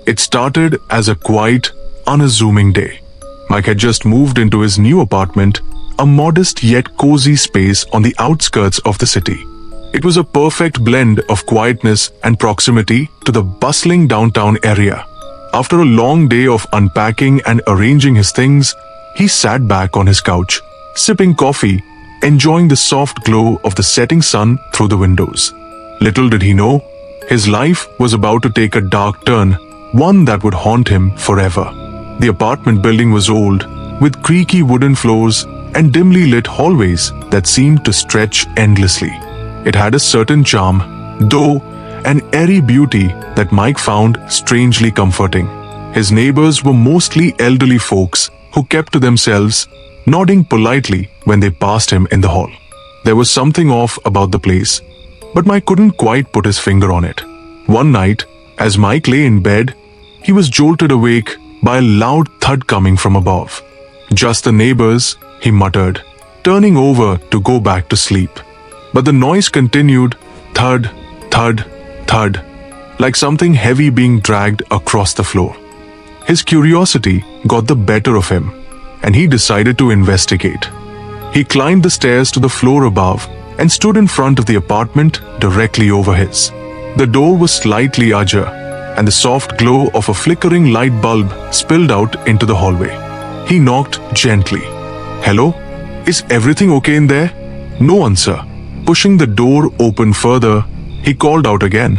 It started as a quiet, unassuming day. Mike had just moved into his new apartment, a modest yet cozy space on the outskirts of the city. It was a perfect blend of quietness and proximity to the bustling downtown area. After a long day of unpacking and arranging his things, he sat back on his couch, sipping coffee, enjoying the soft glow of the setting sun through the windows. Little did he know, his life was about to take a dark turn, one that would haunt him forever. The apartment building was old, with creaky wooden floors and dimly lit hallways that seemed to stretch endlessly. It had a certain charm, though an airy beauty that Mike found strangely comforting. His neighbors were mostly elderly folks who kept to themselves, nodding politely when they passed him in the hall. There was something off about the place, but Mike couldn't quite put his finger on it. One night, as Mike lay in bed, he was jolted awake by a loud thud coming from above. "Just the neighbors," he muttered, turning over to go back to sleep. But the noise continued, thud, thud, thud, like something heavy being dragged across the floor. His curiosity got the better of him, and he decided to investigate. He climbed the stairs to the floor above and stood in front of the apartment directly over his. The door was slightly ajar, and the soft glow of a flickering light bulb spilled out into the hallway. He knocked gently. "Hello? Is everything okay in there?" No answer. Pushing the door open further, he called out again,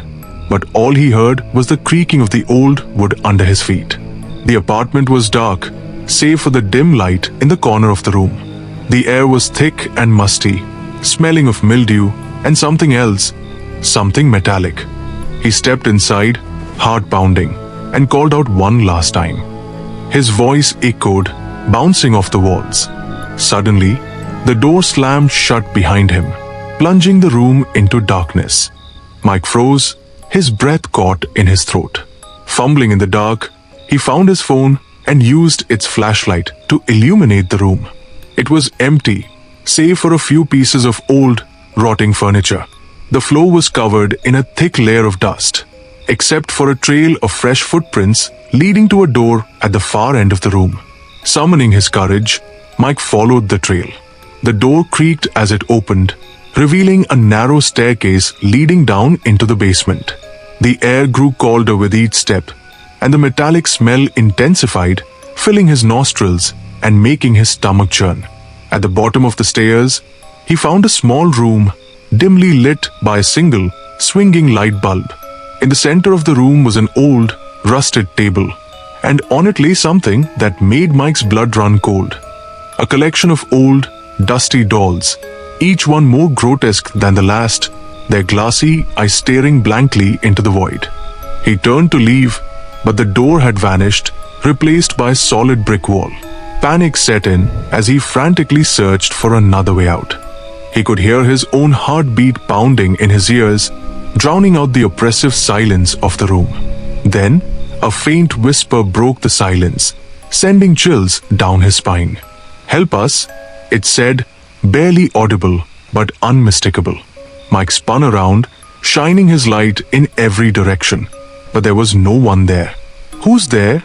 but all he heard was the creaking of the old wood under his feet. The apartment was dark, save for the dim light in the corner of the room. The air was thick and musty, smelling of mildew and something else, something metallic. He stepped inside, heart pounding, and called out one last time. His voice echoed, bouncing off the walls. Suddenly, the door slammed shut behind him, plunging the room into darkness. Mike froze, his breath caught in his throat. Fumbling in the dark, he found his phone and used its flashlight to illuminate the room. It was empty, save for a few pieces of old, rotting furniture. The floor was covered in a thick layer of dust, except for a trail of fresh footprints leading to a door at the far end of the room. Summoning his courage, Mike followed the trail. The door creaked as it opened, revealing a narrow staircase leading down into the basement. The air grew colder with each step, and the metallic smell intensified, filling his nostrils and making his stomach churn. At the bottom of the stairs, he found a small room, dimly lit by a single, swinging light bulb. In the center of the room was an old, rusted table, and on it lay something that made Mike's blood run cold. A collection of old, dusty dolls, each one more grotesque than the last, their glassy eyes staring blankly into the void. He turned to leave, but the door had vanished, replaced by a solid brick wall. Panic set in as he frantically searched for another way out. He could hear his own heartbeat pounding in his ears, drowning out the oppressive silence of the room. Then, a faint whisper broke the silence, sending chills down his spine. "Help us," it said, barely audible but unmistakable. Mike spun around, shining his light in every direction, but there was no one there. "Who's there?"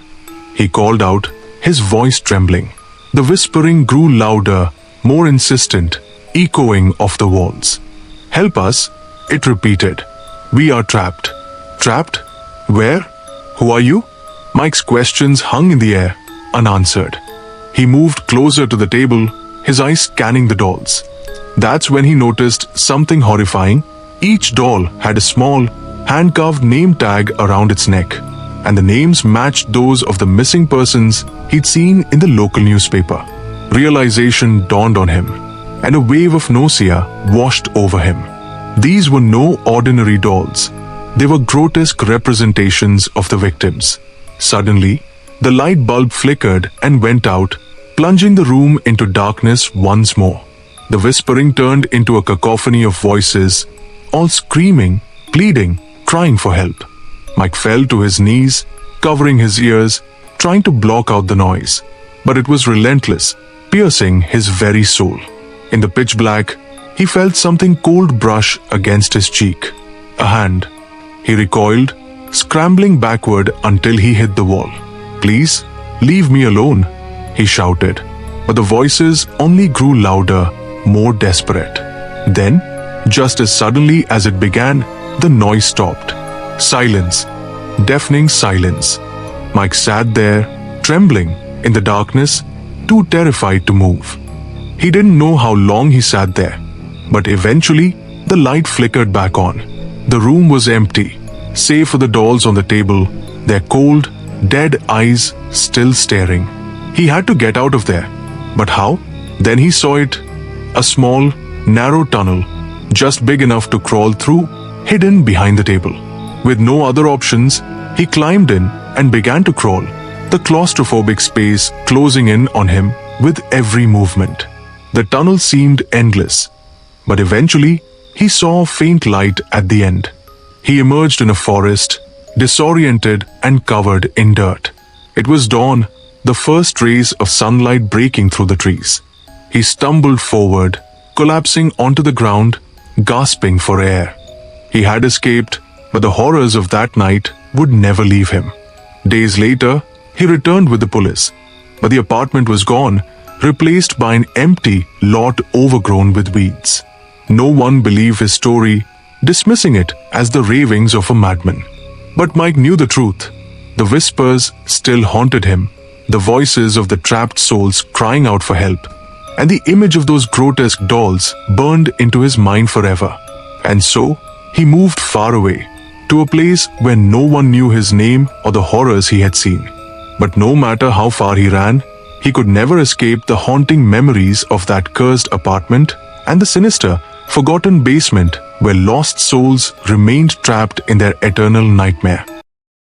he called out, his voice trembling. The whispering grew louder, more insistent, echoing off the walls. "Help us," it repeated. "We are trapped." "Trapped? Where? Who are you?" Mike's questions hung in the air, unanswered. He moved closer to the table, his eyes scanning the dolls. That's when he noticed something horrifying. Each doll had a small, hand-carved name tag around its neck, and the names matched those of the missing persons he'd seen in the local newspaper. Realization dawned on him, and a wave of nausea washed over him. These were no ordinary dolls. They were grotesque representations of the victims. Suddenly, the light bulb flickered and went out, plunging the room into darkness once more. The whispering turned into a cacophony of voices, all screaming, pleading, crying for help. Mike fell to his knees, covering his ears, trying to block out the noise. But it was relentless, piercing his very soul. In the pitch black, he felt something cold brush against his cheek. A hand. He recoiled, scrambling backward until he hit the wall. "Please, leave me alone," he shouted. But the voices only grew louder, more desperate. Then, just as suddenly as it began, the noise stopped. Silence. Deafening silence. Mike sat there, trembling, in the darkness, too terrified to move. He didn't know how long he sat there, but eventually, the light flickered back on. The room was empty, save for the dolls on the table, their cold, dead eyes still staring. He had to get out of there. But how? Then he saw it. A small, narrow tunnel, just big enough to crawl through, hidden behind the table. With no other options, he climbed in and began to crawl, the claustrophobic space closing in on him with every movement. The tunnel seemed endless, but eventually he saw a faint light at the end. He emerged in a forest, disoriented and covered in dirt. It was dawn, the first rays of sunlight breaking through the trees. He stumbled forward, collapsing onto the ground, gasping for air. He had escaped, but the horrors of that night would never leave him. Days later, he returned with the police, but the apartment was gone, replaced by an empty lot overgrown with weeds. No one believed his story, dismissing it as the ravings of a madman. But Mike knew the truth. The whispers still haunted him, the voices of the trapped souls crying out for help, and the image of those grotesque dolls burned into his mind forever. And so, he moved far away, to a place where no one knew his name or the horrors he had seen. But no matter how far he ran, he could never escape the haunting memories of that cursed apartment and the sinister, forgotten basement where lost souls remained trapped in their eternal nightmare.